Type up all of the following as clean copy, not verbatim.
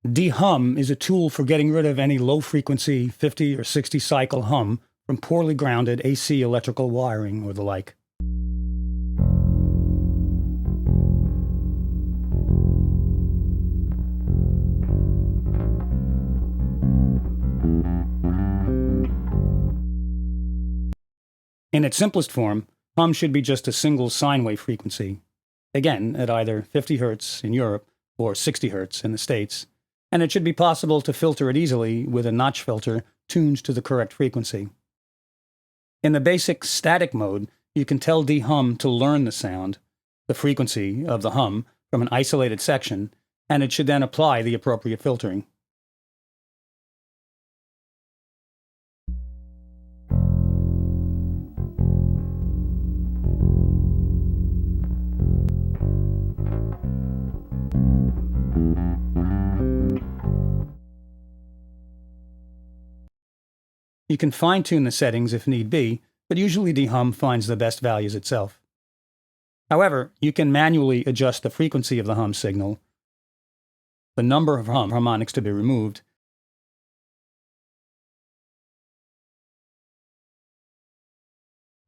Dehum is a tool for getting rid of any low-frequency 50 or 60 cycle hum from poorly grounded AC electrical wiring or the like. In its simplest form, hum should be just a single sine wave frequency, again at either 50 Hz in Europe or 60 Hz in the States, and it should be possible to filter it easily with a notch filter tuned to the correct frequency. In the basic static mode, you can tell dehum to learn the sound, the frequency of the hum, from an isolated section, and it should then apply the appropriate filtering. You can fine-tune the settings if need be, but usually dehum finds the best values itself. However, you can manually adjust the frequency of the hum signal, the number of harmonics to be removed,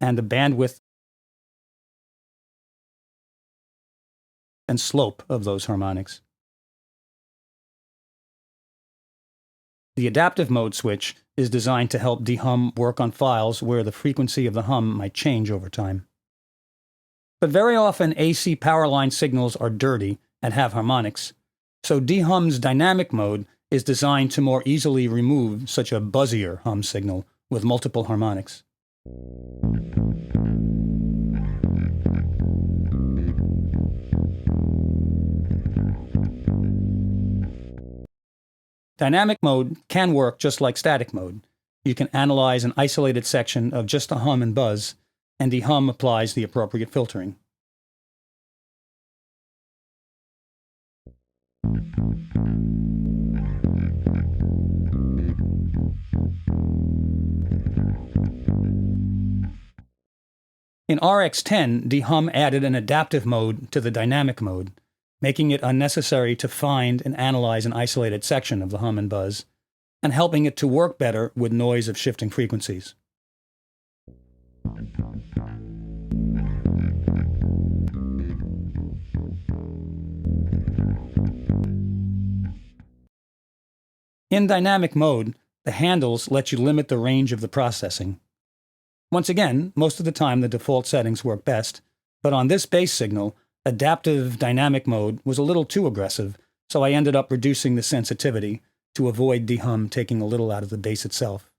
and the bandwidth and slope of those harmonics. The adaptive mode switch is designed to help dehum work on files where the frequency of the hum might change over time. But very often AC power line signals are dirty and have harmonics, so dehum's dynamic mode is designed to more easily remove such a buzzier hum signal with multiple harmonics. Dynamic mode can work just like static mode. You can analyze an isolated section of just a hum and buzz, and dehum applies the appropriate filtering. In RX10, dehum added an adaptive mode to the dynamic mode, making it unnecessary to find and analyze an isolated section of the hum and buzz, and helping it to work better with noise of shifting frequencies. In dynamic mode, the handles let you limit the range of the processing. Once again, most of the time the default settings work best, but on this bass signal, adaptive dynamic mode was a little too aggressive, so I ended up reducing the sensitivity to avoid dehum taking a little out of the bass itself.